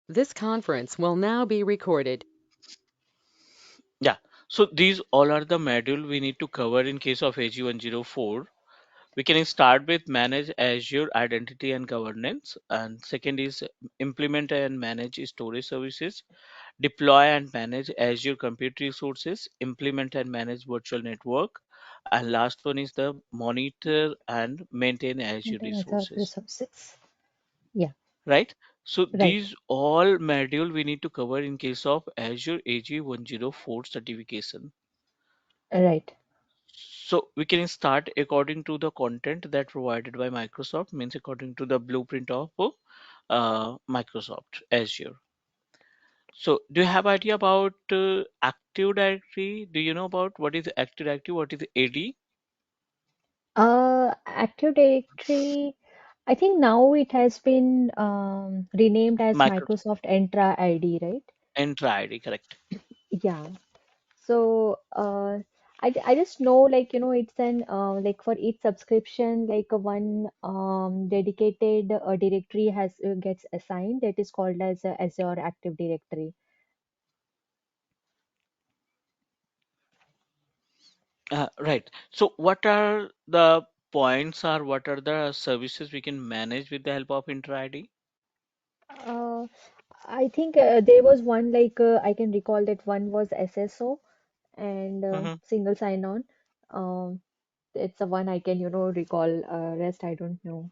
This conference will now be recorded. Yeah, so these all are the module we need to cover in case of AG104. We can start with manage Azure identity and governance, and second is implement and manage storage services, deploy and manage Azure compute resources, implement and manage virtual network, and last one is the monitor and maintain Azure Internet of resources. resources. Yeah, Right? So right, these all module we need to cover in case of Azure AG104 certification. right. So we can start according to the content that provided by Microsoft, means according to the blueprint of Microsoft Azure. So do you have idea about Active Directory? Do you know about what is Active Directory? What is AD? Active Directory, I think now it has been renamed as Microsoft Microsoft Entra ID, right? Entra ID, correct? Yeah. So I just know, like, it's an like for each subscription, like a one dedicated directory has gets assigned that is called as Azure Active Directory. Right. So what are the points or what are the services we can manage with the help of Entra ID? Uh, I think there was one, like I can recall that one was SSO and single sign-on. Um, it's the one I can, recall. Rest I don't know.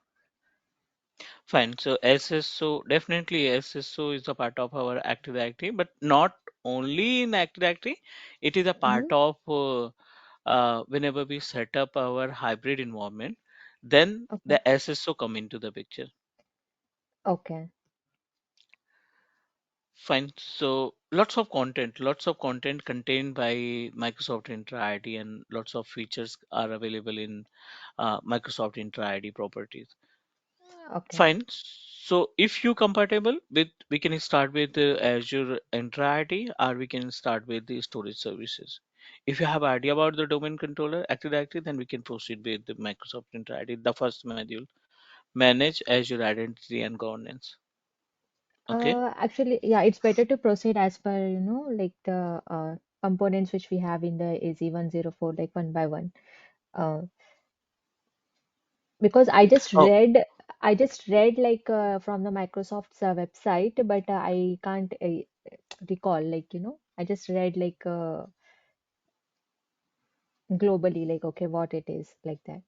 Fine. So SSO, definitely SSO is a part of our Active Directory, but not only in Active Directory, it is a part Hmm. of whenever we set up our hybrid environment, then Okay. the SSO come into the picture. Okay. Fine. So lots of content contained by Microsoft Entra ID and lots of features are available in Microsoft Entra ID properties. Okay. Fine. So if you compatible with, we can start with the Azure Entra ID or we can start with the storage services. If you have idea about the domain controller Active Directory, then we can proceed with the Microsoft Entra ID, the first module, manage Azure identity and governance. Okay. Actually, yeah, it's better to proceed as per, like the components which we have in the AZ104, like one by one. Uh, because Oh, I just read like from the Microsoft's website, but I can't recall, like, I just read like globally, like, okay, what it is, like that.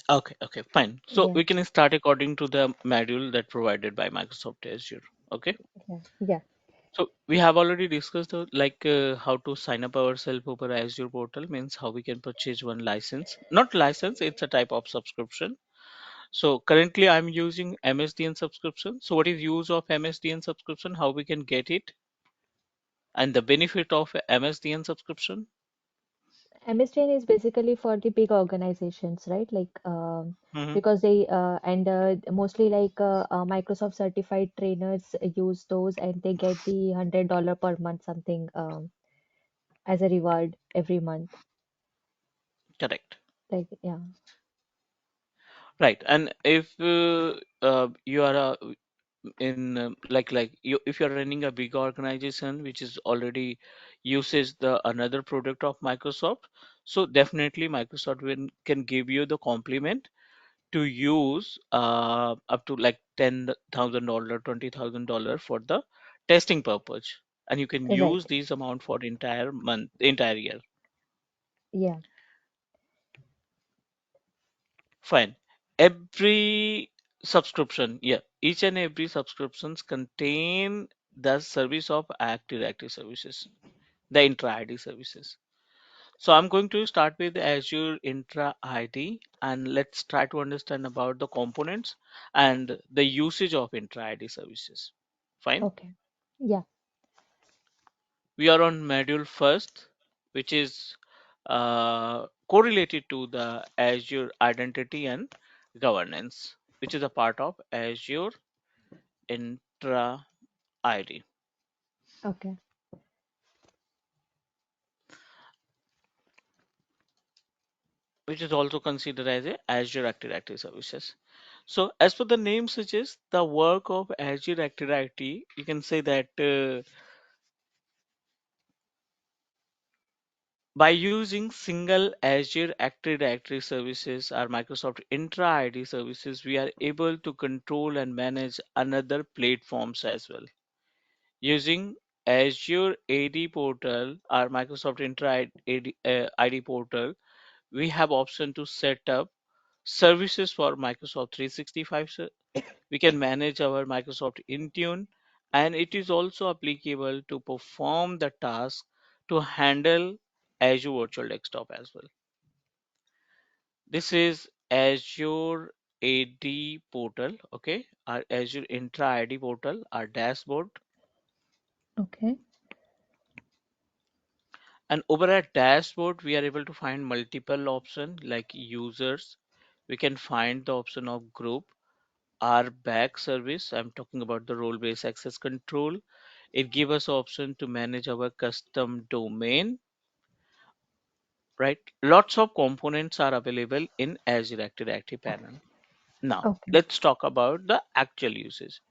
okay, okay, fine. So Yeah, we can start according to the module that provided by Microsoft Azure. Okay. yeah, yeah, So we have already discussed how to sign up ourselves over Azure portal, means how we can purchase one license. Not license, it's a type of subscription. So currently I'm using MSDN subscription. So what is use of MSDN subscription? How we can get it and the benefit of MSDN subscription? MSTN is basically for the big organizations, right? Like, Hmm. because they and mostly like Microsoft certified trainers use those, and they get the $100 per month something as a reward every month. Correct. Like, yeah, Right. And if you are in you, if you're running a big organization which is already uses the another product of Microsoft, so definitely Microsoft can give you the compliment to use up to like $10,000, $20,000 for the testing purpose, and you can use right, this amount for entire year. yeah, Fine. Every subscription, yeah, each and every subscriptions contain the service of Active Directory services, the Intra ID services. So I'm going to start with Azure Intra ID and let's try to understand about the components and the usage of Intra ID services. Fine. okay, yeah, We are on module first, which is correlated to the Azure identity and governance, which is a part of Azure Intra ID, okay, which is also considered as a Azure Active Directory services. So, as per the name suggests, the work of Azure Active Directory, you can say that by using single Azure Active Directory services or Microsoft Entra ID services, we are able to control and manage another platforms as well. Using Azure AD portal or Microsoft Entra ID portal, we have option to set up services for Microsoft 365. We can manage our Microsoft Intune, and it is also applicable to perform the task to handle Azure Virtual Desktop as well. This is Azure AD portal, okay, our Azure Intra ID portal, our dashboard. Okay. And over at dashboard, we are able to find multiple options like users. We can find the option of group, RBAC service. I'm talking about the role-based access control. It gives us option to manage our custom domain, right? Lots of components are available in Azure Active Directory panel. Now, Okay. let's talk about the actual uses.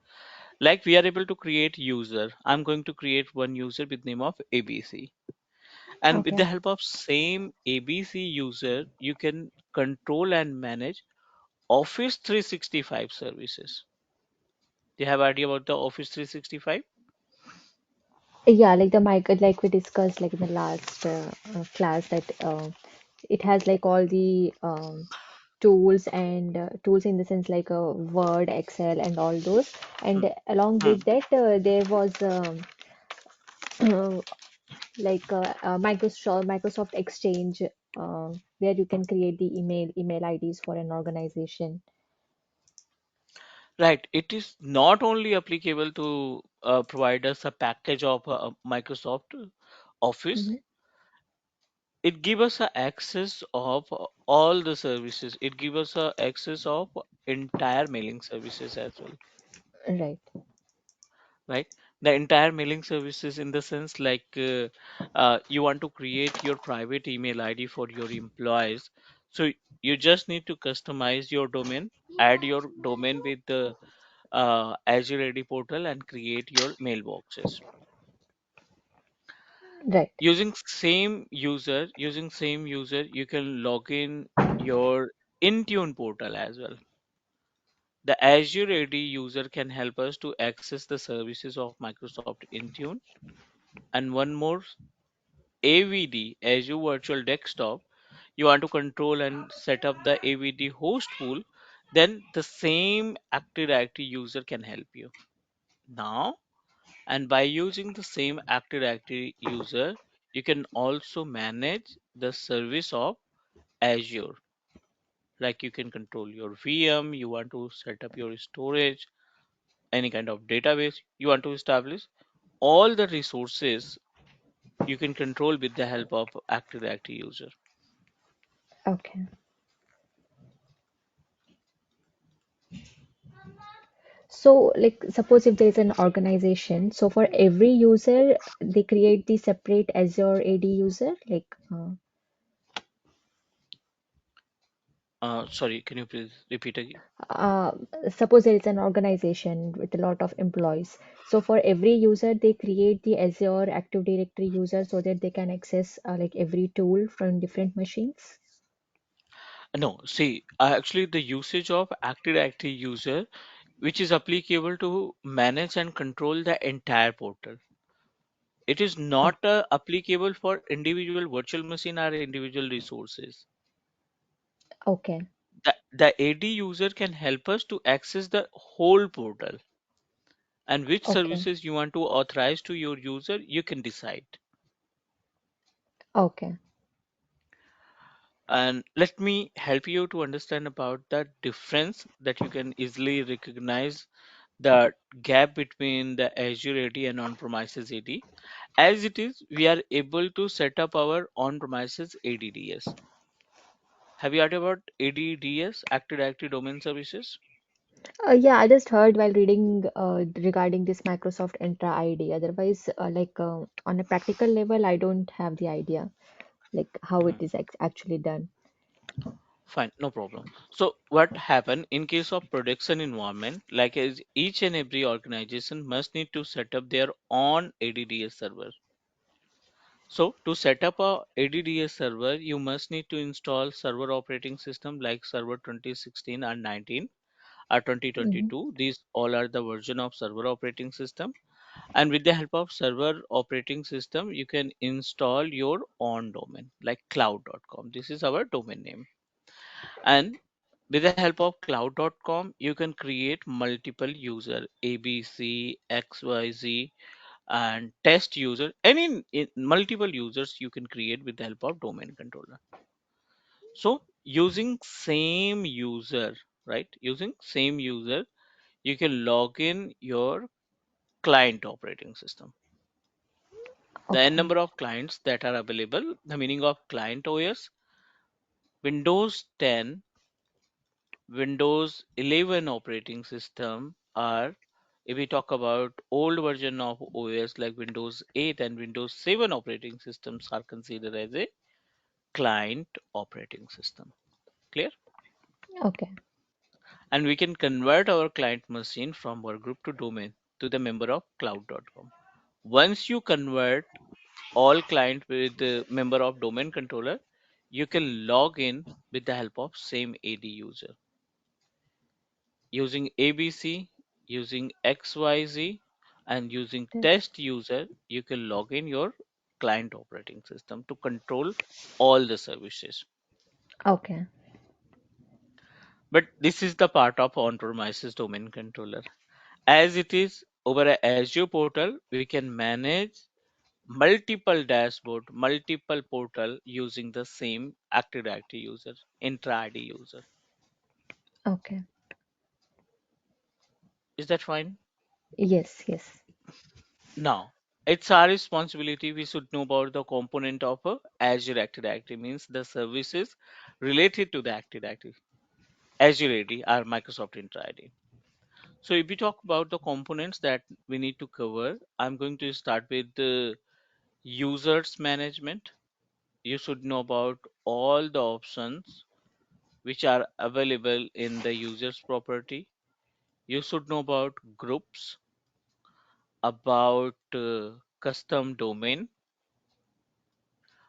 Like we are able to create user. I'm going to create one user with name of ABC. And with the Okay. help of same ABC user, you can control and manage Office 365 services. Do you have idea about the Office 365? Yeah, like the mic, like we discussed like in the last class that it has like all the tools and tools in the sense like Word, Excel, and all those. Hmm, And along hmm. with that, there was Microsoft Exchange, where you can create the email IDs for an organization. Right. It is not only applicable to provide us a package of Microsoft Office. Hmm. It gives us a access of all the services. It gives us a access of entire mailing services as well, Right. right? The entire mailing services in the sense like you want to create your private email ID for your employees. So you just need to customize your domain, add your domain with the Azure AD portal and create your mailboxes. Right. Using same user, you can log in your Intune portal as well. The Azure AD user can help us to access the services of Microsoft Intune. And one more, AVD, Azure Virtual Desktop, you want to control and set up the AVD host pool, then the same Active Directory user can help you. Now, and by using the same Active Directory user, you can also manage the service of Azure. Like you can control your VM, you want to set up your storage, any kind of database you want to establish. All the resources you can control with the help of Active Directory user. Okay. So, like, suppose if there is an organization, so for every user, they create the separate Azure AD user. Sorry, can you please repeat again? Uh, Suppose there is an organization with a lot of employees. So for every user, they create the Azure Active Directory user so that they can access like every tool from different machines. No, see, actually the usage of Active Directory user, which is applicable to manage and control the entire portal. It is Oh, not applicable for individual virtual machine or individual resources. okay, The AD user can help us to access the whole portal, and which okay, services you want to authorize to your user, you can decide. okay. And let me help you to understand about the difference that you can easily recognize the gap between the Azure AD and on-premises AD. As it is, we are able to set up our on-premises ADDS. Have you heard about ADDS, Active Directory Domain Services? Yeah, I just heard while reading regarding this Microsoft Entra ID. Otherwise, on a practical level, I don't have the idea like how it Hmm. is actually done. Fine, no problem. So what happen in case of production environment, like is each and every organization must need to set up their own ADDS server. So to set up a ADDS server, you must need to install server operating system like server 2016 and 19 or Mm-hmm. 2022. These all are the version of server operating system. And with the help of server operating system, you can install your own domain like cloud.com. This is our domain name. And with the help of cloud.com, you can create multiple user ABC, XYZ, and test user. Multiple users you can create with the help of domain controller. So using same user, right? Using same user, you can log in your client operating system. The n Okay. number of clients that are available, the meaning of client OS, Windows 10, Windows 11 operating system are, if we talk about old version of OS like Windows 8 and Windows 7 operating systems are considered as a client operating system. Clear? Okay. And we can convert our client machine from workgroup to domain to the member of cloud.com. Once you convert all client with the member of domain controller, you can log in with the help of same AD user. Using ABC, using XYZ, and using Then- test user, you can log in your client operating system to control all the services. Okay. But this is the part of on-premises domain controller. As it is over a Azure portal, we can manage multiple dashboard, multiple portal using the same Active Directory user, Entra ID user. Okay. Is that fine? Yes, yes. Now, it's our responsibility. We should know about the component of a Azure Active Directory, means the services related to the Active Directory. Azure AD or Microsoft Entra ID. So if we talk about the components that we need to cover, I'm going to start with the users management. You should know about all the options which are available in the users property. You should know about groups, about custom domain,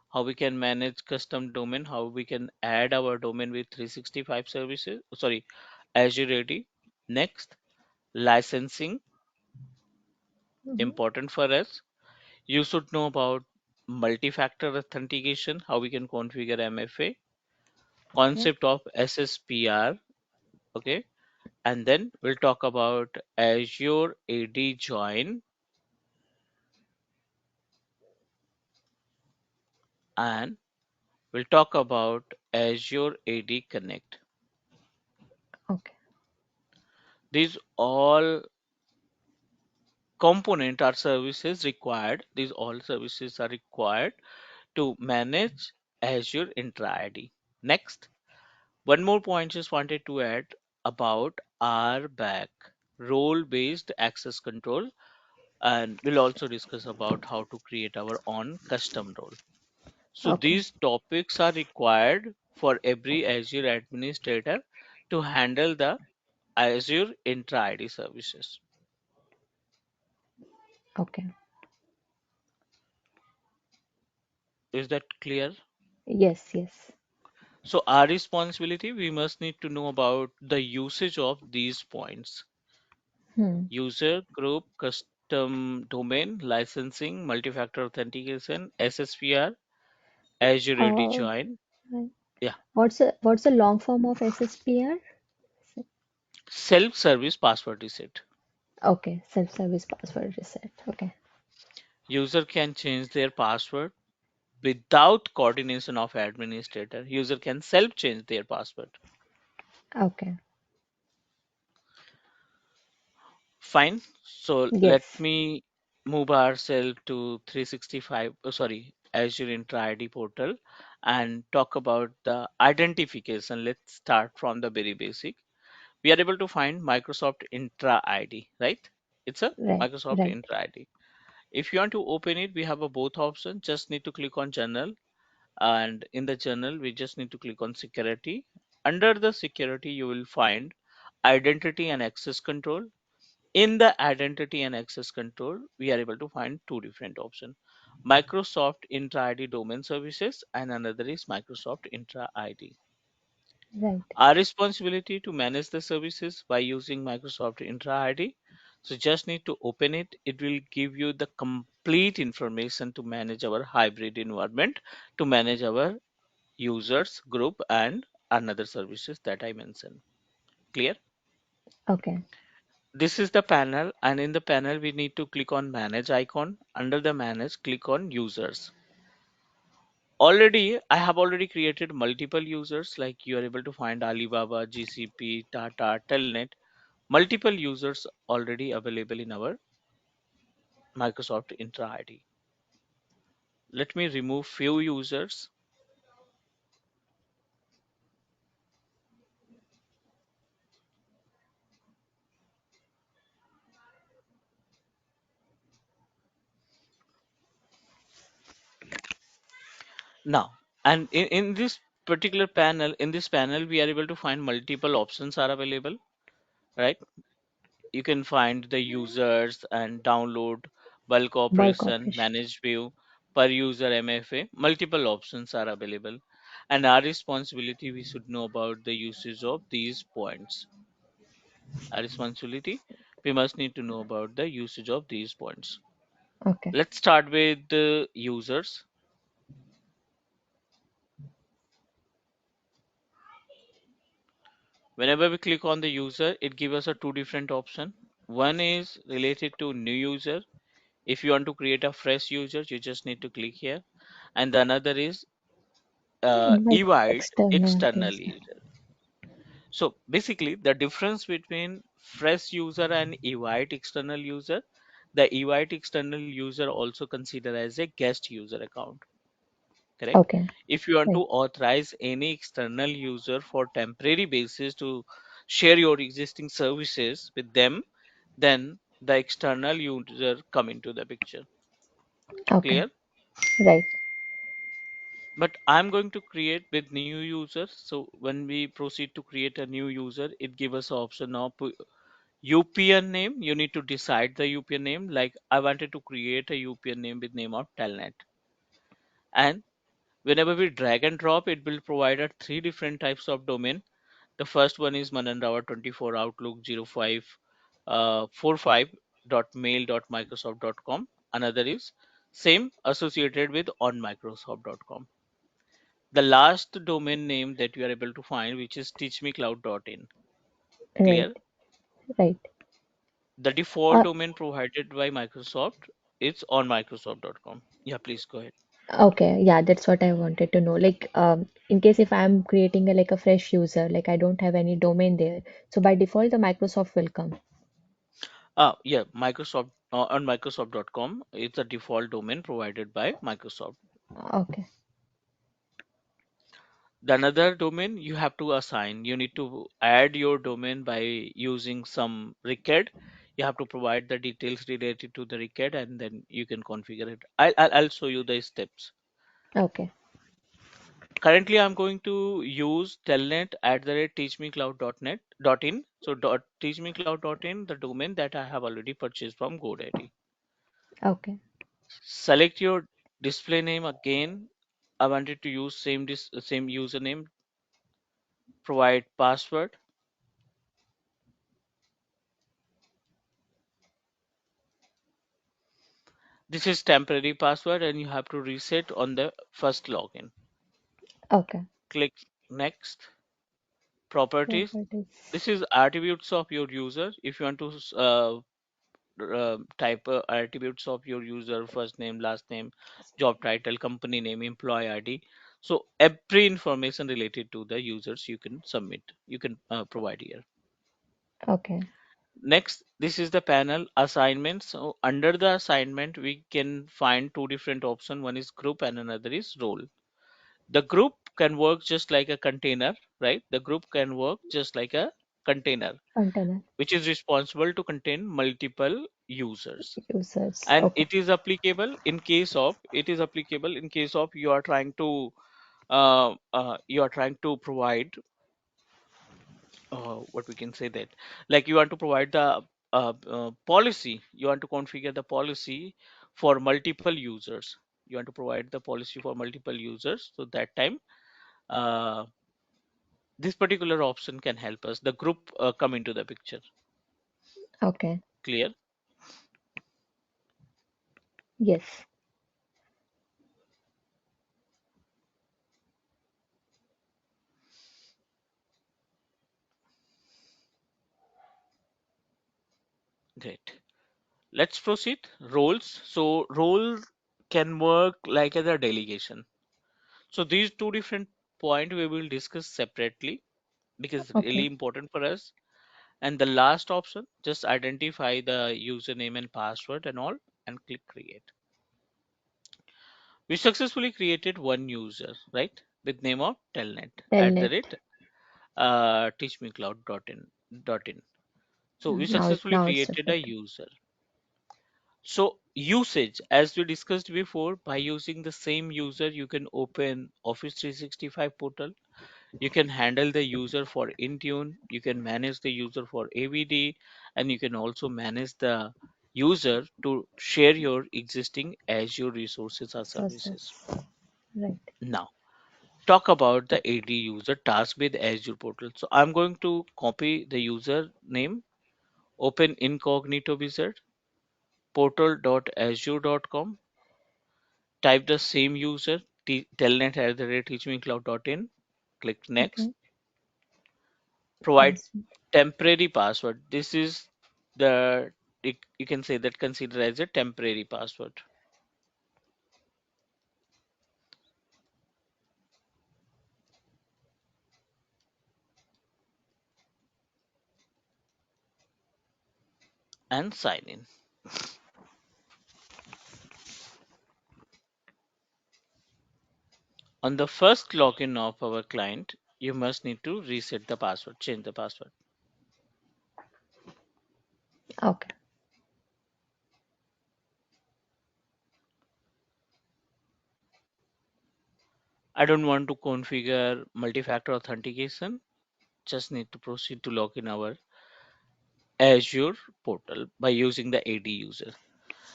how we can manage custom domain, how we can add our domain with 365 services, sorry, Azure AD. Next, licensing, Mm-hmm. important for us. You should know about multi-factor authentication, how we can configure MFA, Okay. concept of SSPR, okay, and then we'll talk about Azure AD join, and we'll talk about Azure AD connect. Okay. These all component or services required. These all services are required to manage Azure Intra ID. Next, one more point just wanted to add about RBAC, role-based access control, and we'll also discuss about how to create our own custom role. So Okay. these topics are required for every Azure administrator to handle the Azure Intra ID services. Okay. Is that clear? Yes, yes. So our responsibility, we must need to know about the usage of these points. Hmm. User, group, custom domain, licensing, multi-factor authentication, SSPR, Azure AD Uh, join. Yeah, what's the long form of SSPR? self-service password reset. Okay, self-service password reset. Okay. User can change their password without coordination of administrator. User can self-change their password. Okay. Fine. So let Yes. me move ourselves to 365, sorry, Azure Intra ID portal and talk about the identification. Let's start from the very basic. We are able to find Microsoft Intra ID, right? It's a Right. Microsoft Right. Intra ID. If you want to open it, we have a both options. Just need to click on journal, and in the journal, we just need to click on security. Under the security, you will find identity and access control. In the identity and access control, we are able to find two different options: Microsoft Entra ID domain services, and another is Microsoft Entra ID. Right. Our responsibility to manage the services by using Microsoft Entra ID. So just need to open it. It will give you the complete information to manage our hybrid environment, to manage our users group and another services that I mentioned. Clear? Okay. This is the panel, and in the panel we need to click on manage icon. Under the manage, click on users. Already I have already created multiple users, like you are able to find Alibaba, GCP, Tata, Telnet, multiple users already available in our Microsoft Intra ID. Let me remove few users. Now, and in this particular panel, in this panel, we are able to find multiple options are available, right? You can find the users and download, bulk Bulk operation, operation. manage view, per user MFA. Multiple options are available. And our responsibility, we should know about the usage of these points. Our responsibility, we must need to know about the usage of these points. Okay. Let's start with the users. Whenever we click on the user, it gives us a two different option. One is related to new user. If you want to create a fresh user, you just need to click here. And the another is Invite invite external external user. user. So basically, the difference between fresh user and invite external user, the invite external user also consider as a guest user account. Correct? Okay. If you want to Right. authorize any external user for temporary basis to share your existing services with them, then the external user come into the picture. Okay. Clear? Right. But I'm going to create with new users. So when we proceed to create a new user, it gives us an option of UPN name. You need to decide the UPN name. Like I wanted to create a UPN name with name of Telnet. And whenever we drag and drop, it will provide us three different types of domain. The first one is mananrawa24 outlook 05 45.mail.microsoft.com. Another is same associated with onmicrosoft.com. The last domain name that you are able to find, which is teachmecloud.in. Right. Clear? Right. The default Uh, domain provided by Microsoft is onmicrosoft.com. Yeah, please go ahead. okay. Yeah, that's what I wanted to know. Like, in case if I'm creating a like a fresh user, like I don't have any domain there, so by default the Microsoft will come. Yeah, Microsoft on Microsoft.com is the default domain provided by Microsoft. Okay. The another domain you have to assign. You need to add your domain by using some record. You have to provide the details related to the record, and then you can configure it. I'll show you the steps. Okay. Currently, I'm going to use telnet at the rate teachmecloud.net dot in. So teachmecloud.in, the domain that I have already purchased from GoDaddy. Okay. Select your display name again. I wanted to use same username. Provide password. This is temporary password, and you have to reset on the first login. Okay. Click next. Properties. Properties. This is attributes of your user. If you want to type attributes of your user: first name, last name, job title, company name, employee ID. So every information related to the users you can submit, you can provide here. Okay. Next, this is the panel assignments. So under the assignment we can find two different options: one is group and another is role. The group can work just like a container, right? The group can work just like a container Container which is responsible to contain multiple users. users. And Okay. it is applicable in case of you are trying to provide what we can say that, like you want to provide the policy, you want to configure the policy for multiple users, you want to provide the policy for multiple users, so that time uh, this particular option can help us the group come into the picture. Okay. Clear? Yes. Great. Let's proceed. Roles. So role can work like as a delegation. So these two different point we will discuss separately because it's really Okay. important for us. And the last option, just identify the username and password and all, and click create. We successfully created one user, right? With name of telnet at the Telnet. rate teachmecloud.in. So we Now it successfully now it's created a reflected. user. So usage, as we discussed before, by using the same user, you can open Office 365 portal. You can handle the user for Intune. You can manage the user for AVD, and you can also manage the user to share your existing Azure resources or services. Sources. Right. Now, talk about the AD user task with Azure portal. So I'm going to copy the user name, open incognito wizard, portal.azure.com, type the same user, telnet@teachmecloud.in, click next, Okay. provide Password. temporary password. This is the, you can say that consider as a temporary password, and sign in. On the first login of our client, you must need to reset the password, change the password. Okay. I don't want to configure multi-factor authentication, just need to proceed to log in our Azure portal by using the AD user.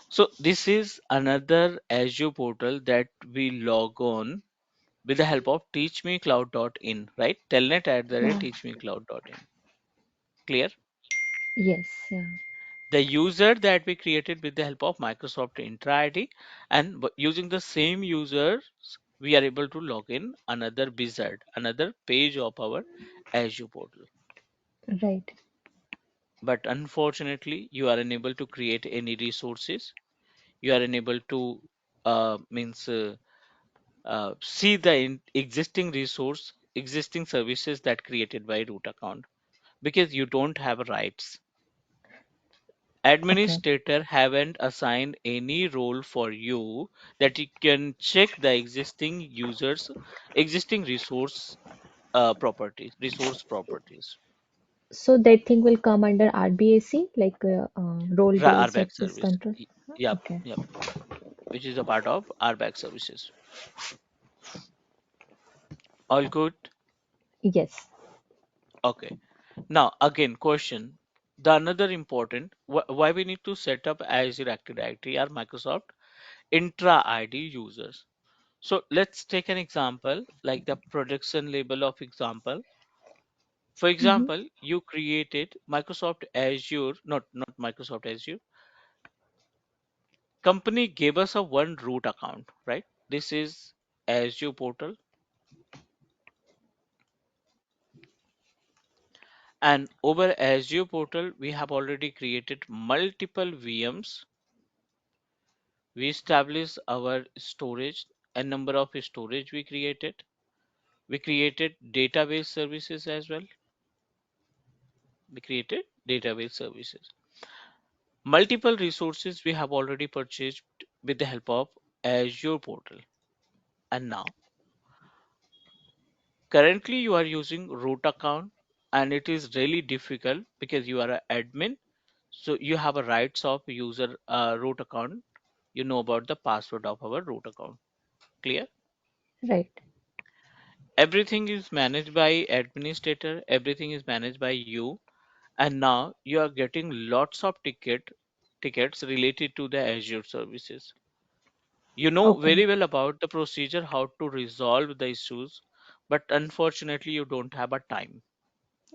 So this is another Azure portal that we log on with the help of teachmecloud.in, right? Telnet at the rate Yeah. teachmecloud.in. Clear? Yes. Yeah. The user that we created with the help of Microsoft Entra ID, and using the same users, we are able to log in another wizard, another page of our Azure portal. Right. But unfortunately, you are unable to create any resources. You are unable to means see the existing resource, existing services that created by root account because you don't have rights. Okay. Administrator haven't assigned any role for you that you can check the existing users, existing resource properties, So that thing will come under RBAC, like role-based RBAC access service. control. Yep, Okay. yep, which is a part of RBAC services. All good? Yes. Okay. Now, again, question. The another important why we need to set up Azure Active Directory are Microsoft Intra ID users. So let's take an example like the production label of example. For Mm-hmm. example, you created Microsoft Azure, not Microsoft Azure. Company gave us a one root account, right? This is Azure portal, and over Azure portal we have already created multiple VMs. We established our storage, a number of storage we created. We created database services as well. We created database services. Multiple resources we have already purchased with the help of Azure portal. And now, currently you are using root account and it is really difficult because you are an admin. So you have a rights of user root account. You know about the password of our root account. Clear? Right. Everything is managed by administrator, everything is managed by you, and now you are getting lots of tickets related to the Azure services. You know Okay. very well about the procedure, how to resolve the issues, but unfortunately you don't have a time.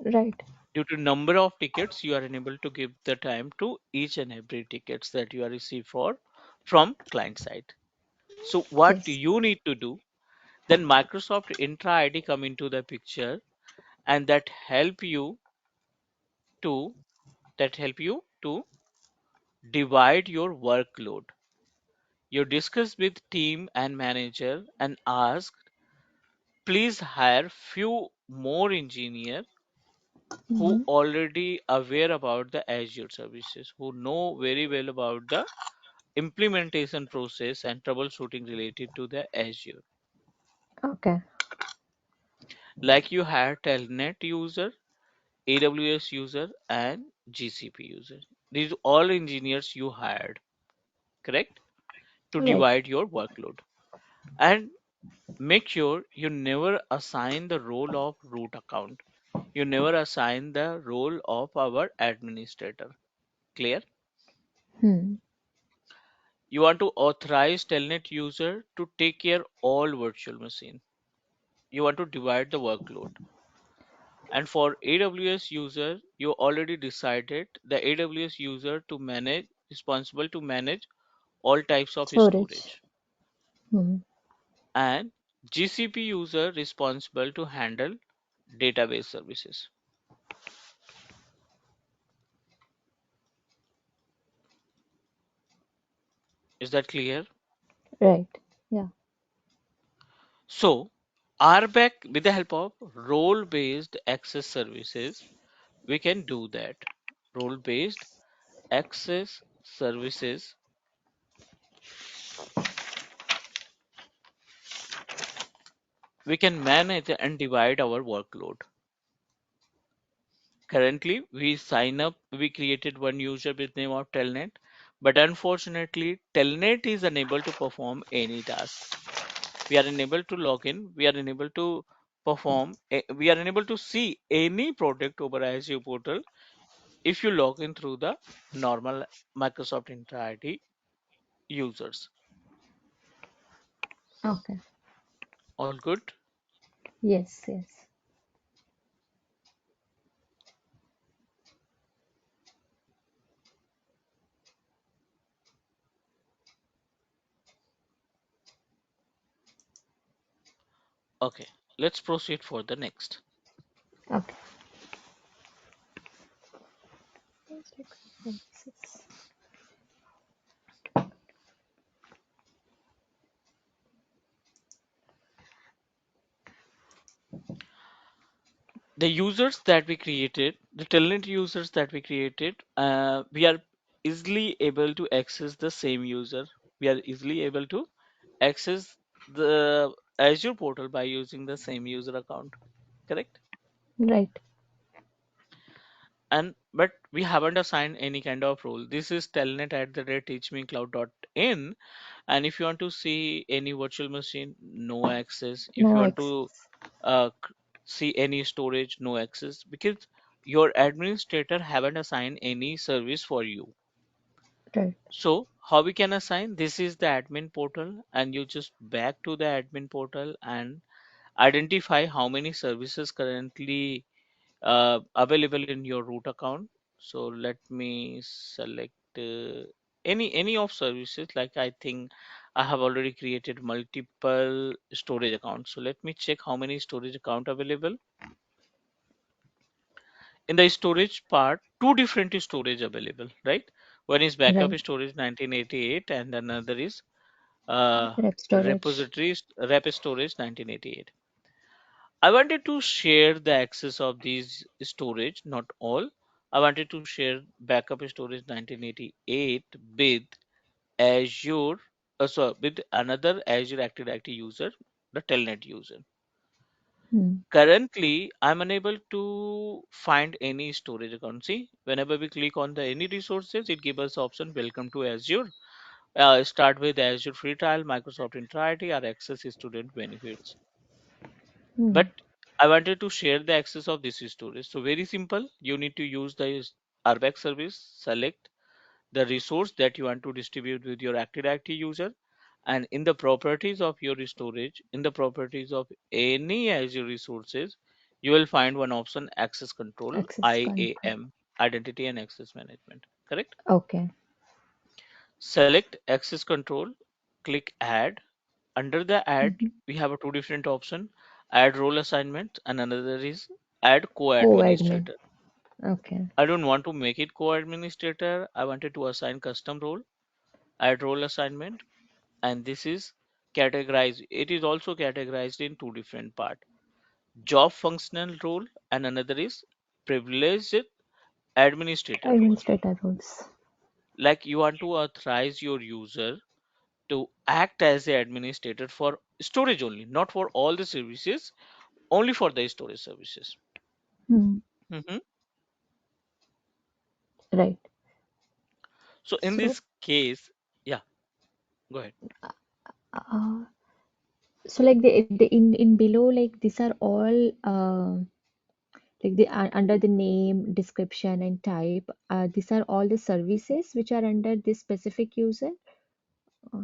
Right. Due to number of tickets, you are unable to give the time to each and every tickets that you are received for from client side. So what Yes. you need to do, then Microsoft Intra ID come into the picture, and to help you to divide your workload. You discuss with team and manager and ask, please hire few more engineer who Mm-hmm. already aware about the Azure services, who know very well about the implementation process and troubleshooting related to the Azure. Okay. Like you hire Telnet user, AWS user, and GCP user. These all engineers you hired, correct? To Right. divide your workload. And make sure you never assign the role of root account. You never assign the role of our administrator. Clear? Hmm. You want to authorize Telnet user to take care all virtual machine. You want to divide the workload. And for AWS user, you already decided the AWS user to manage responsible to manage all types of Storage. storage. Hmm. And GCP user responsible to handle database services. Is that clear? Right. Yeah. So, RBAC with the help of role-based access services, we can do that. Role-based access services, we can manage and divide our workload. Currently, we created one user with name of Telnet, but unfortunately, Telnet is unable to perform any task. We are unable to log in, we are unable to we are unable to see any product over Azure portal if you log in through the normal Microsoft Entra ID users. Okay. All good? Yes. Yes. Okay, let's proceed for the next. Okay. Services. The users that we created, the talent users that we created, we are easily able to access the same user. We are easily able to access the Azure portal by using the same user account, correct? Right. And but we haven't assigned any kind of role. This is telnet at the rate teachmecloud.in, and if you want to see any virtual machine, no access. If you No want to access. see any storage, no access, because your administrator haven't assigned any service for you. Right. So how we can assign? This is the admin portal, and you just back to the admin portal and identify how many services currently available in your root account. So let me select any of services. Like I think I have already created multiple storage accounts. So let me check how many storage account available. In the storage part, two different storage available, right? One is backup Right. storage 1988, and another is Rep storage. rep storage 1988. I wanted to share the access of these storage, not all. I wanted to share backup storage 1988 with Azure, with another Azure Active Directory user, the Telnet user. Hmm. Currently, I'm unable to find any storage account. See, whenever we click on the any resources, it gives us option Welcome to Azure. Start with Azure Free Trial, Microsoft Entra ID, or Access Student Benefits. Hmm. But I wanted to share the access of this storage. So very simple. You need to use the RBAC service, select the resource that you want to distribute with your Active Directory user. And in the properties of your storage, in the properties of any Azure resources, you will find one option, access control, Access control. IAM, identity and access management. Correct? Okay. Select access control, click add. Under the add, Hmm. we have a two different option, add role assignment and another is add Co-admin. co-administrator. Okay. I don't want to make it co-administrator. I wanted to assign custom role, add role assignment, and this is categorized. It is also categorized in two different part, job functional role and another is privileged administrator role. Administrator roles. Like you want to authorize your user to act as a administrator for storage only, not for all the services, only for the storage services. Hmm. Mhm. Right. So in So, this case, yeah, go ahead. uh, so like the in below, like these are all like the under the name, description, and type. These are all the services which are under this specific user. Uh,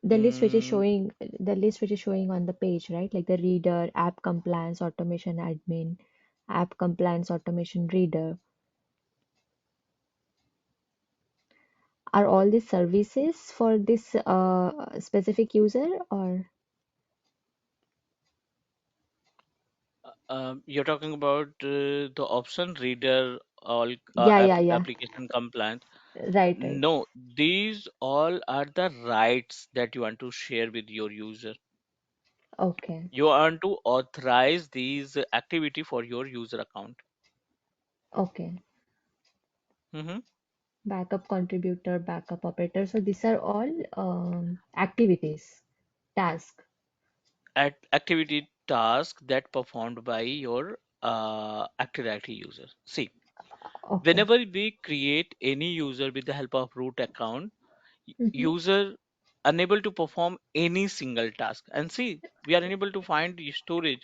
the list which is Mm, showing, the list which is showing on the page, right? Like the reader, app compliance, automation admin, app compliance, automation reader. Are all these services for this specific user or? you're talking about the option reader, all Yeah, yeah, yeah. application compliance. Right, right. No, these all are the rights that you want to share with your user. Okay, You want to authorize these activity for your user account. okay. Mhm. Backup contributor, backup operator. So these are all activities, task. Activity task that performed by your Active Directory user. See, Okay. whenever we create any user with the help of root account, Mm-hmm. user unable to perform any single task. And see, we are unable to find the storage.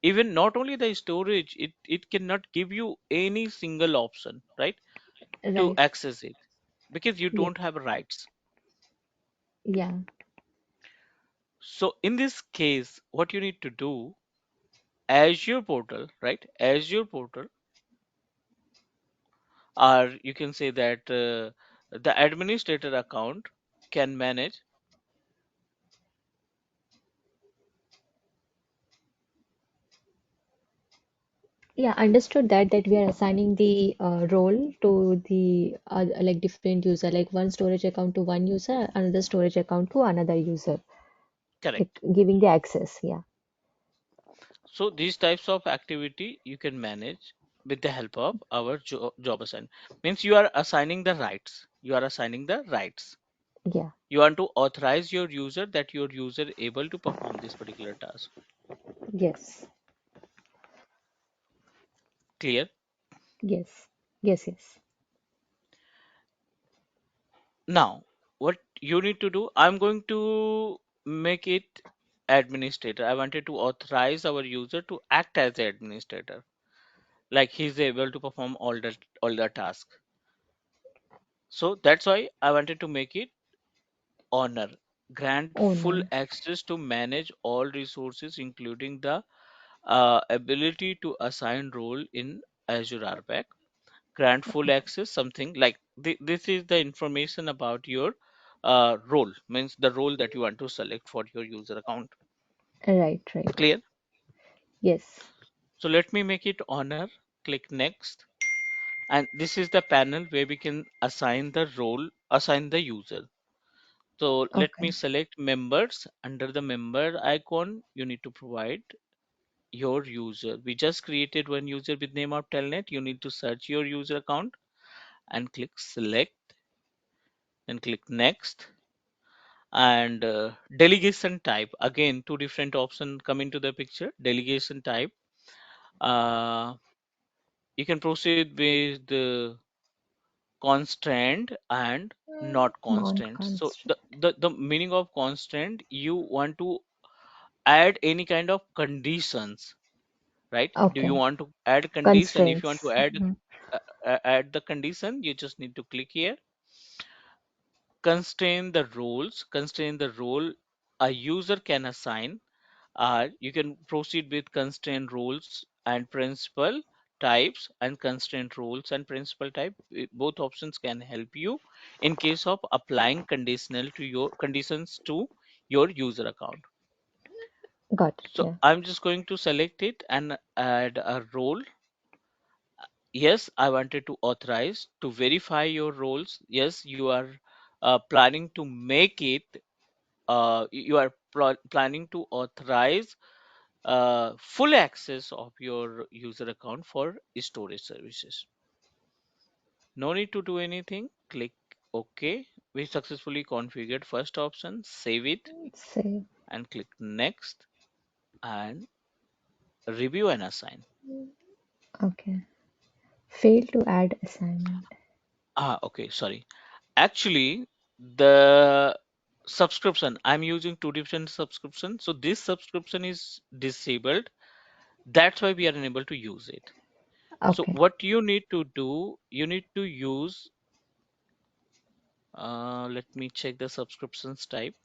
Even not only the storage, it cannot give you any single option, right, to Right. access it because you Yes. don't have rights. Yeah. So in this case, what you need to do, Azure portal, right? Azure portal, or you can say that the administrator account can manage. Yeah, understood that we are assigning the role to the like different user, like one storage account to one user, another storage account to another user, like Correct. giving the access. Yeah. So these types of activity you can manage with the help of our job assign. Means you are assigning the rights. You are assigning the rights. Yeah. You want to authorize your user that your user able to perform this particular task. Yes. Clear? Yes. Yes. Yes. Now, what you need to do, I'm going to make it administrator. I wanted to authorize our user to act as the administrator, like he's able to perform all the tasks. So that's why I wanted to make it honor, grant full Owner. access to manage all resources, including the ability to assign role in Azure RBAC. Grant full access, something like this is the information about your role, means the role that you want to select for your user account. Right. Right. Clear? Yes. So let me make it honor. Click next. And this is the panel where we can assign the role, assign the user. So let me Okay. select members. Under the member icon, you need to provide your user. We just created one user with name of Telnet. You need to search your user account and click select, then click next. And delegation type, again, two different options come into the picture. Delegation type, uh, you can proceed with constant and not constant. So Non-constant. the meaning of constant, you want to add any kind of conditions, right? Do you Okay. want to add condition? If you want to Constraints. add the condition, you just need to click here. Constrain the role a user can assign, or you can proceed with constraint rules and principal types, and constraint rules and principal type. Both options can help you in case of applying conditions to your user account. Got it. So Yeah. I'm just going to select it and add a role. Yes, I wanted to authorize to verify your roles. Yes, you are planning to make it, you are planning to authorize full access of your user account for storage services. No need to do anything. Click OK. We successfully configured first option. Save it Say, and click next and review and assign. okay. Fail to add assignment. Okay, sorry. Actually, the subscription, I'm using two different subscriptions. So this subscription is disabled. That's why we are unable to use it. So Okay. what you need to do, you need to use, let me check the subscriptions type.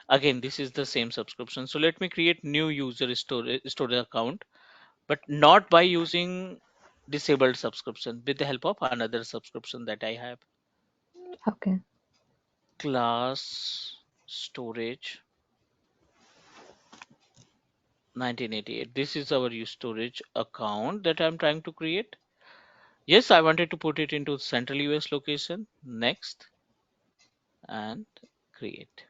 Again, this is the same subscription. So let me create new user storage account, but not by using disabled subscription, with the help of another subscription that I have. Okay. Class storage 1988. This is our storage account that I'm trying to create. Yes, I wanted to put it into central US location. Next and create.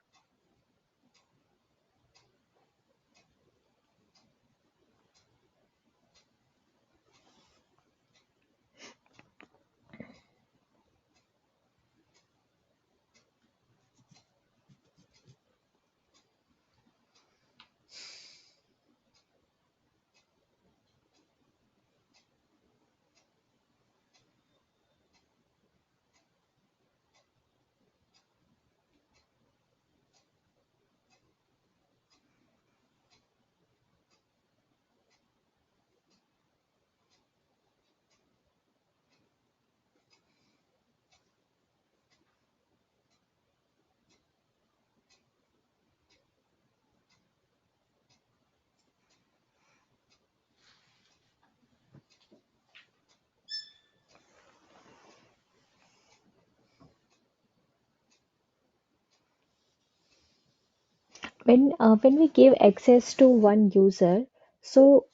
When we give access to one user, so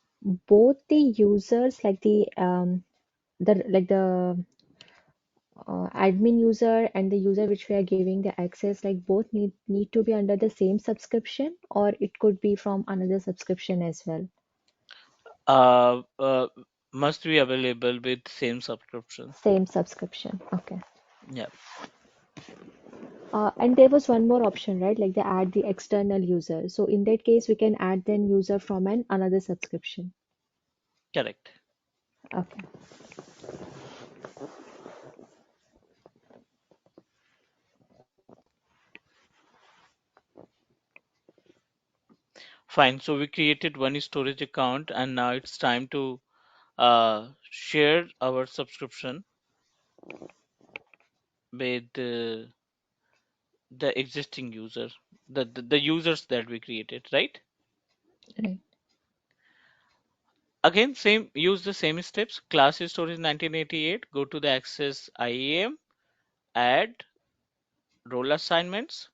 both the users, like the admin user and the user which we are giving the access, like both need to be under the same subscription, or it could be from another subscription as well. Uh, uh, must be available with same subscription. Same subscription. Okay. Yeah, And there was one more option, right? Like they add the external user. So in that case, we can add then user from an another subscription. correct. Okay. Fine. So we created one storage account, and now it's time to share our subscription with the existing user, the users that we created, right? Right. Again, same, use the same steps. Class storage 1988, go to the access IAM, add role assignments.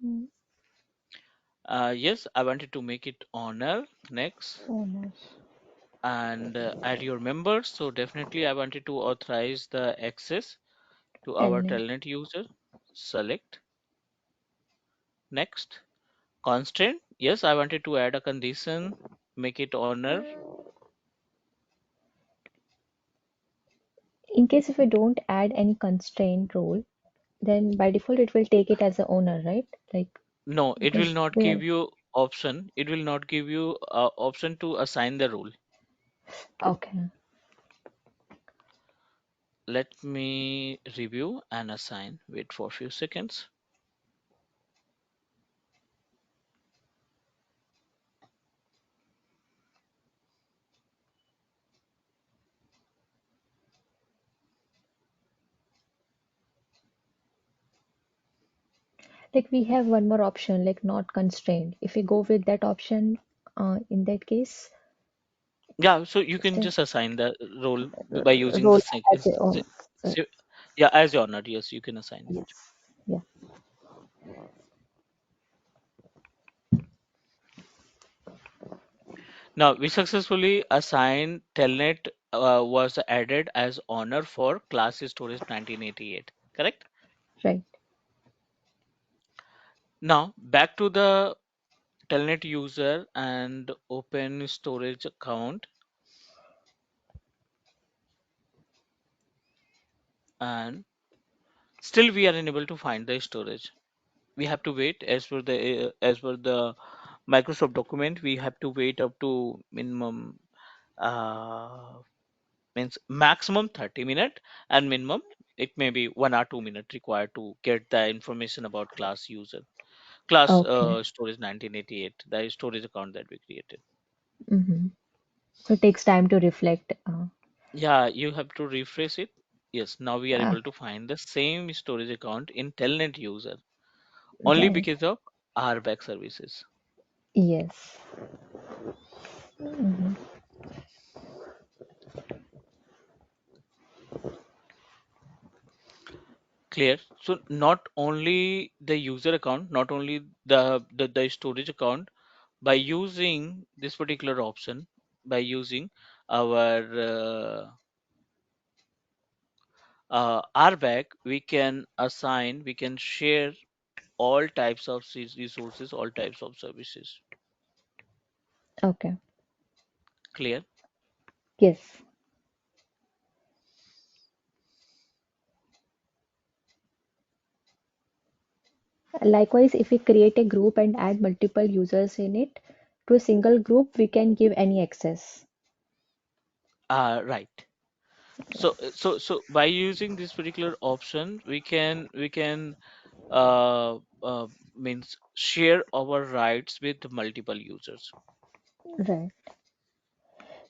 Mm, Yes, I wanted to make it honor. Next. owners. And add your members. So definitely I wanted to authorize the access to our Telnet. telnet user. Select. Next. Constraint. Yes, I wanted to add a condition, make it honor. In case if we don't add any constraint role, then by default it will take it as a owner, right? Like No, it will because not we give are you. option, it will not give you option to assign the role. Okay. Let me review and assign. Wait for a few seconds. Like we have one more option, like not constrained. If we go with that option, in that case, Yeah, so you can still just assign the role by using the roll as a si- so, yeah, as honored. Yes, you can assign it. yes. Yeah. Now we successfully assigned telnet was added as honor for class storage 1988. Correct? Right. Now back to the telnet user and open storage account, and still we are unable to find the storage. We have to wait as per the Microsoft document. We have to wait up to minimum uh, means maximum 30 minutes, and minimum it may be 1 or 2 minutes required to get the information about class user class Okay. storage 1988, the storage account that we created. Mm-hmm. So it takes time to reflect. Yeah, you have to refresh it. Yes, now we are Ah, able to find the same storage account in telnet user only right. because of RBAC services. Yes. Hmm. Clear. So not only the user account, not only the storage account, by using this particular option, by using our RBAC, we can assign, we can share all types of resources, all types of services. Okay. Clear? Yes. Likewise, if we create a group and add multiple users in it to a single group, we can give any access. Right. So, Yes. by using this particular option, we can uh, uh, means share our rights with multiple users. Right.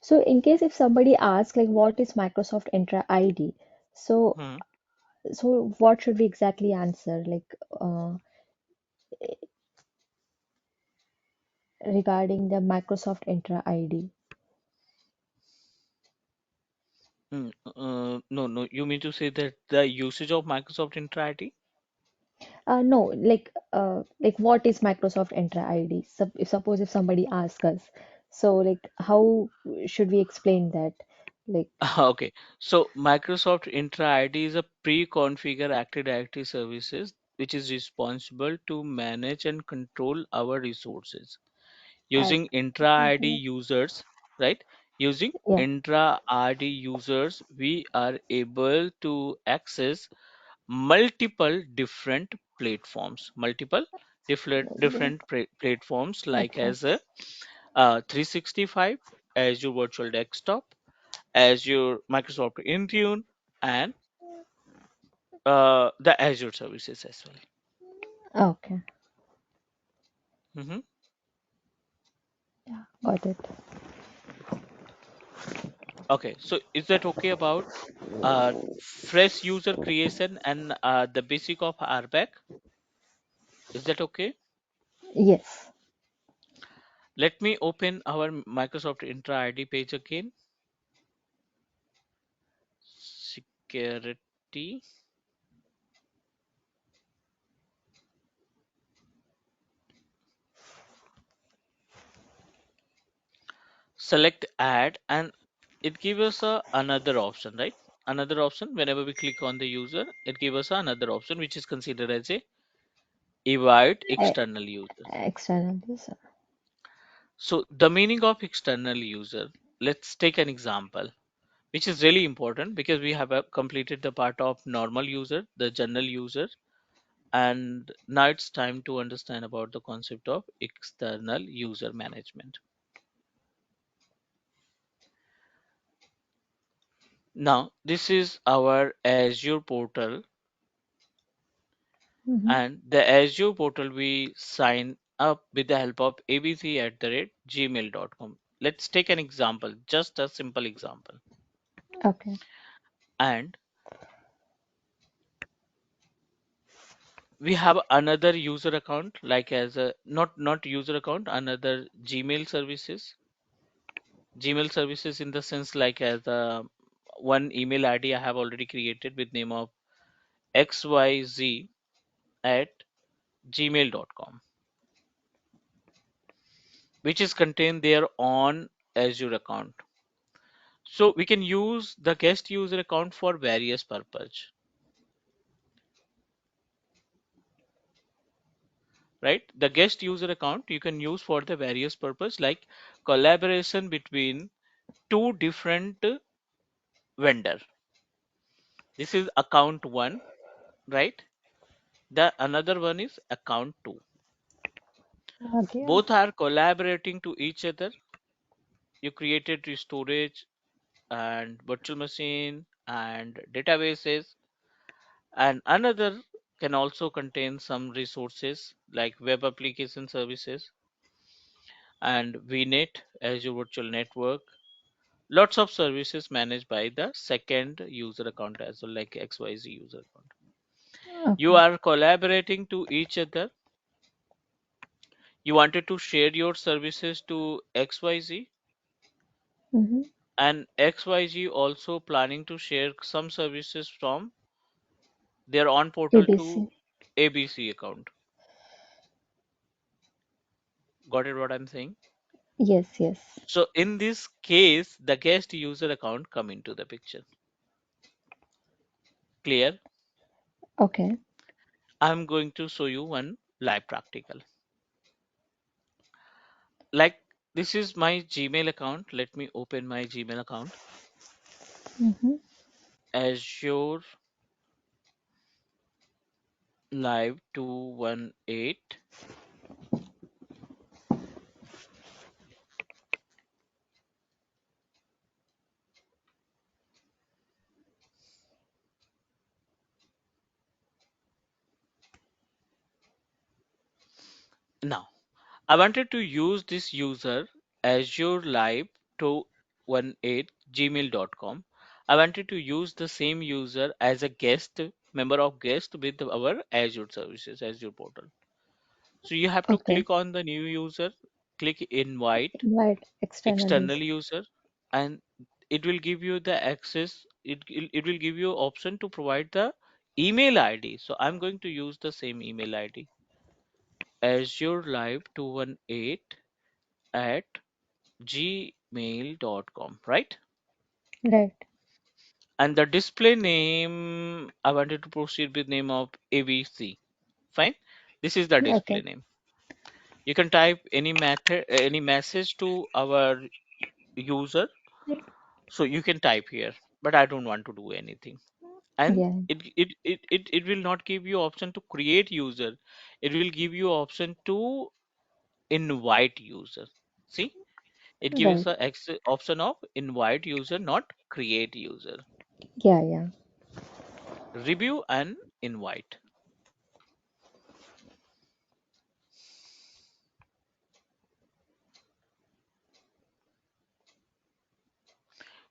So in case if somebody asks like what is Microsoft Entra ID, so Hmm. what should we exactly answer like regarding the Microsoft Entra ID? No, no, you mean to say that the usage of Microsoft Entra ID? No, like what is Microsoft Entra ID? If suppose if somebody asks us, so like how should we explain that? Like Okay, so Microsoft Entra ID is a pre-configured Active Directory services which is responsible to manage and control our resources. as Using Entra ID okay, users, right? Using yeah, Entra ID users, we are able to access multiple different platforms, multiple different platforms like as a platforms. 365, Azure Virtual Desktop, Azure Microsoft Intune, and the Azure services as well. Okay, Mhm. yeah, got it. Okay, so is that okay about fresh user creation and the basic of RBAC? Is that okay? Yes. Let me open our Microsoft Intra ID page again. Security. Select add, and it gives us another option, right? Another option. Whenever we click on the user, it gives us another option which is considered as a invite E- external user. External user. So the meaning of external user, let's take an example, which is really important because we have completed the part of normal user, the general user. And now it's time to understand about the concept of external user management. Now, this is our Azure portal, Mm-hmm. and the Azure portal we sign up with the help of abc@gmail.com. Let's take an example, just a simple example. Okay. And we have another user account, like as a not user account, another Gmail services in the sense like as a one email ID I have already created with name of xyz at gmail.com, which is contained there on Azure account. So we can use the guest user account for various purpose, right? The guest user account you can use for the various purpose like collaboration between two different vendor. This is account one, right? The another one is account two. Okay. Both are collaborating to each other. You created the storage and virtual machine and databases, and another can also contain some resources like web application services and VNet, Azure Virtual Network. Lots of services managed by the second user account as well, like XYZ user account. You Okay. are collaborating to each other. You wanted to share your services to XYZ, Mm-hmm. and XYZ also planning to share some services from their own portal ABC. to ABC account. Got it what I'm saying? Yes, yes. So in this case, the guest user account come into the picture. Clear? Okay. I'm going to show you one live practical. Like this is my Gmail account. Let me open my Gmail account. Mm-hmm. Azure Live 218. Now, I wanted to use this user Azure Live 218 gmail.com. I wanted to use the same user as a guest, member of guest with our Azure services, Azure portal. So you have to Okay. click on the new user, click invite Invite external external user. user, and it will give you the access. It will give you option to provide the email ID. So I'm going to use the same email ID, Azure Live 218 at gmail.com, right? Right. And the display name, I wanted to proceed with name of ABC. Fine. This is the display Okay. name. You can type any method, any message to our user. So you can type here, but I don't want to do anything. And Yeah. it will not give you option to create user. It will give you option to invite user. See, it gives Right. the option of invite user, not create user. Yeah, yeah. Review and invite.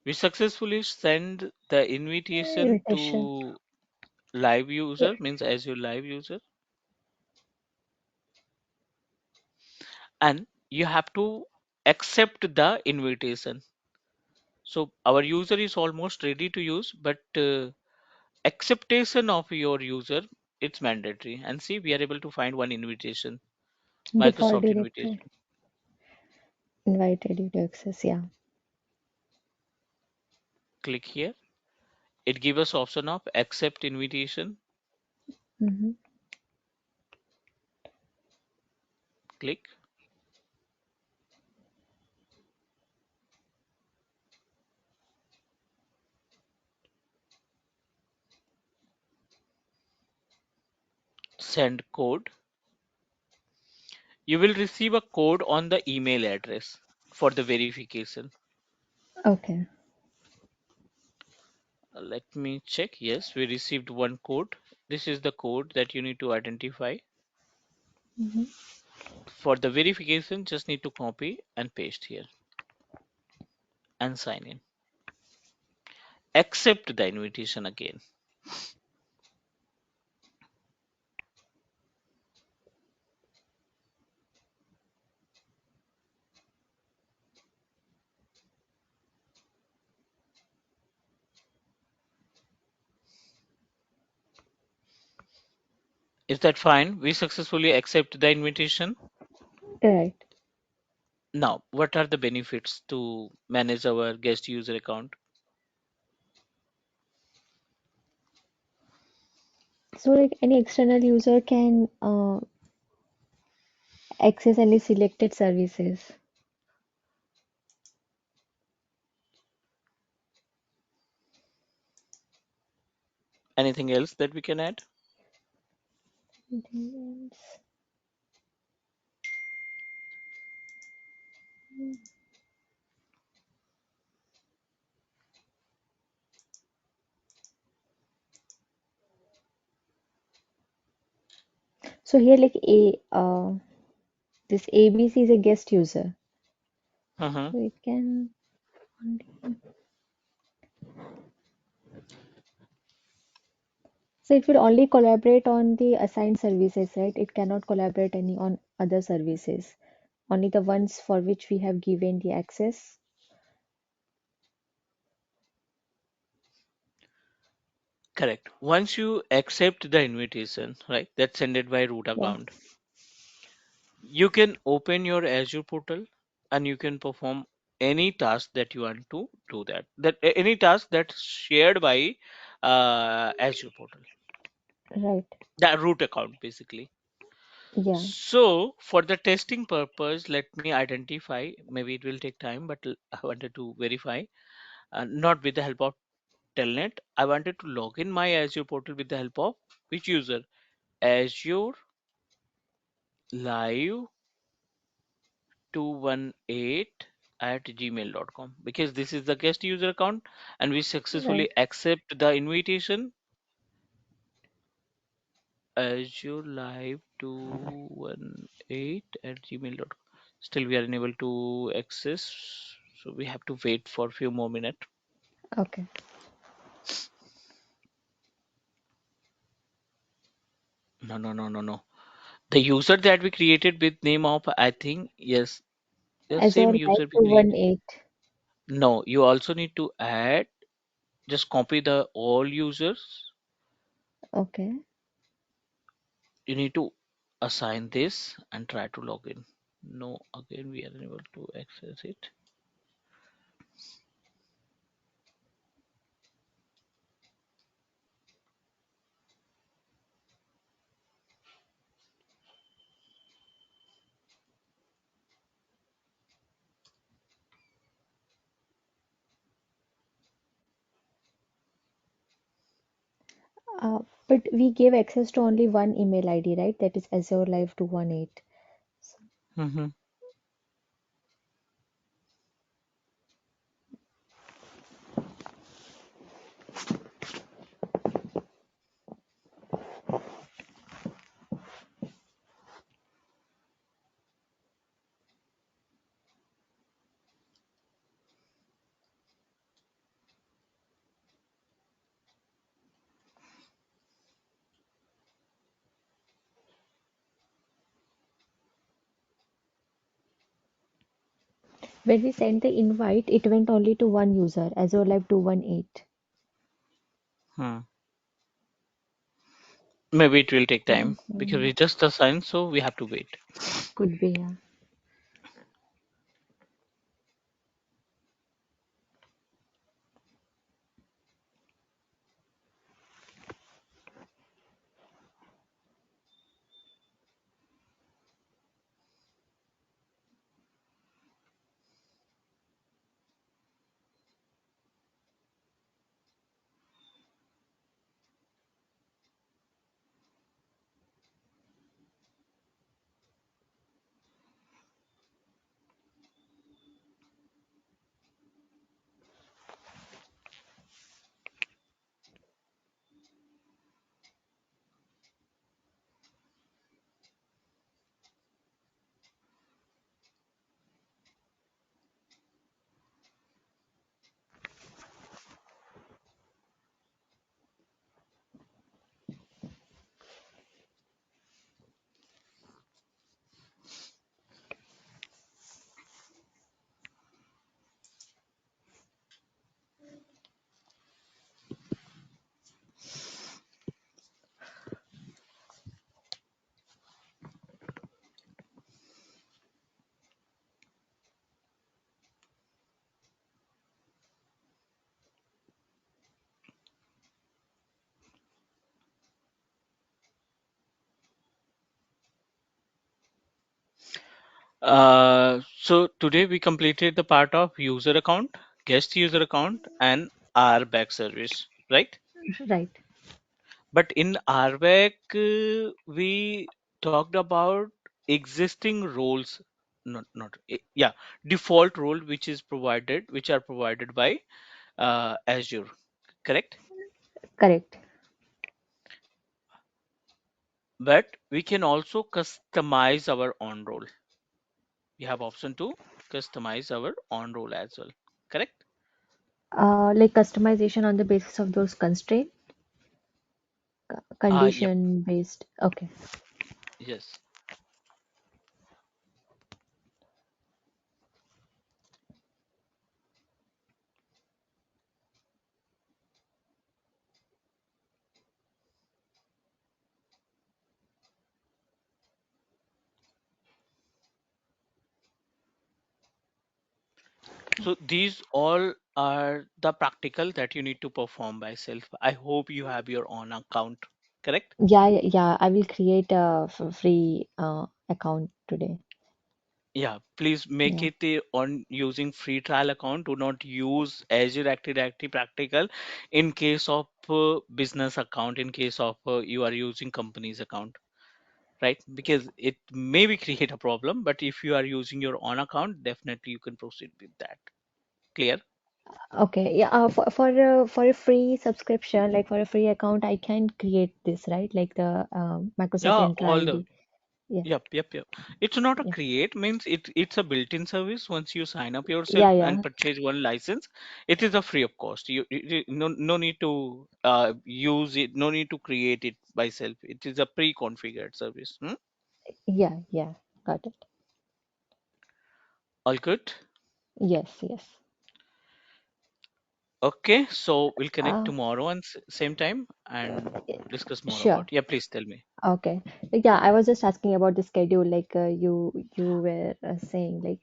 We successfully send the invitation Invitation. to live Yeah. user, means as your live user, and you have to accept the invitation. So our user is almost ready to use, but acceptation of your user, it's mandatory. And see, we are able to find one invitation, Default Microsoft directory. invitation. Invited you to access. Yeah. Click here. It gives us option of accept invitation. Mm-hmm. Click. send code. You will receive a code on the email address for the verification. Okay. Let me check. Yes, we received one code. This is the code that you need to identify. Hmm. For the verification, just need to copy and paste here and sign in. Accept the invitation again. Is that fine? We successfully accept the invitation. Right. Now, what are the benefits to manage our guest user account? So like any external user can access any selected services. Anything else that we can add? Anything else? So here like this ABC is a guest user. Uh-huh. So it can so it will only collaborate on the assigned services, right? It cannot collaborate any on other services. Only the ones for which we have given the access. Correct. Once you accept the invitation, right, that's sent by root Yeah. account, you can open your Azure portal and you can perform any task that you want to do any task that's shared by Azure portal, Right. that root account basically. Yeah. So for the testing purpose, let me identify. Maybe it will take time, but I wanted to verify. Not with the help of Telnet. I wanted to log in my Azure portal with the help of which user? Azure Live 218 at gmail.com, because this is the guest user account and we Right. successfully accept the invitation. Azure Live 218 at gmail.com. Still we are unable to access, so we have to wait for a few more minutes. Okay. No. The user that we created with name of, I think, yes, the same Azure Live user we create. 218. No, you also need to add, just copy the all users. Okay. You need to assign this and try to log in. No, again, we are unable to access it. Uh, but we gave access to only one email ID, right? That is Azure Live 218. So, Hmm. when we sent the invite, it went only to one user, Azure Live 218. Hmm. Maybe it will take time because Mhm. we just assigned, so we have to wait. Could be, yeah. So today we completed the part of user account, guest user account, and RBAC service, right? Right. But in RBAC, we talked about existing roles, yeah, default role which are provided by Azure, correct? Correct. But we can also customize our on role. We have option to customize our on role as well, correct? Like customization on the basis of those constraint, Yep, condition based. Okay. yes. So these all are the practical that you need to perform by self. I hope you have your own account, correct? Yeah, yeah, yeah. I will create a free account today. Yeah, please make Yeah. it on using free trial account. Do not use Azure Active Directory Practical in case of business account, in case of you are using company's account, right? Because it maybe create a problem, but if you are using your own account, definitely you can proceed with that. Clear? Okay. Yeah. For a free subscription, like for a free account, I can create this, right? Like the Microsoft Yeah, Entra all the ID. Yeah. Yep. It's not a Yeah. create, means it's a built-in service. Once you sign up yourself Yeah. and Yeah. purchase one license, it is a free of cost. No need to use it, no need to create it by self. It is a pre-configured service. Hmm? Yeah. Yeah. Got it. All good. Yes. Yes. Okay, so we'll connect Uh, tomorrow and same time and discuss more sure. about. Yeah, please tell me. Okay. Yeah, I was just asking about the schedule. Like you were saying like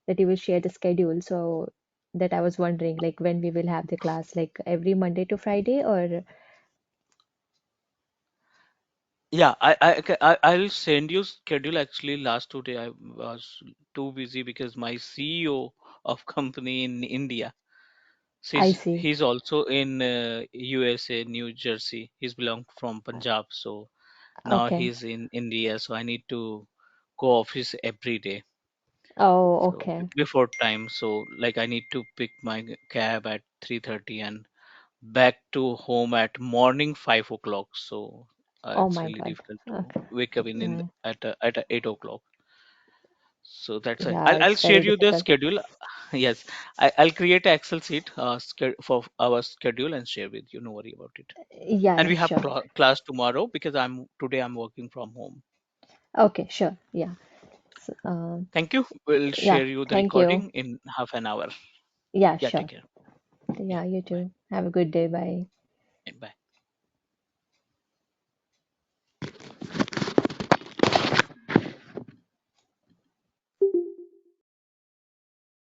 that you will share the schedule. So that I was wondering like when we will have the class, like every Monday to Friday or Yeah, I'll send you schedule. Actually, last 2 day I was too busy because my CEO of company in India. I She's see. he's also in USA, New Jersey. He's belong from Punjab, so now Okay. he's in India. So I need to go office every day. Oh, So okay. before time, so like I need to pick my cab at 3:30 and back to home at morning 5 o'clock. So Oh it's my really God. difficult to Okay. wake up Yeah, at 8 o'clock. So that's why yeah, I'll it's share very you the difficult. schedule. Yes, I'll create an Excel sheet for our schedule and share with you. No worry about it. Yeah, And yeah, we have sure. class tomorrow because I'm working from home. Okay, sure. Yeah. So, Thank you. We'll yeah, share you the thank you. recording in half an hour. Yeah, Yeah, take sure. care. Yeah, Yeah, you bye. too. Have a good day. Bye. Yeah, bye.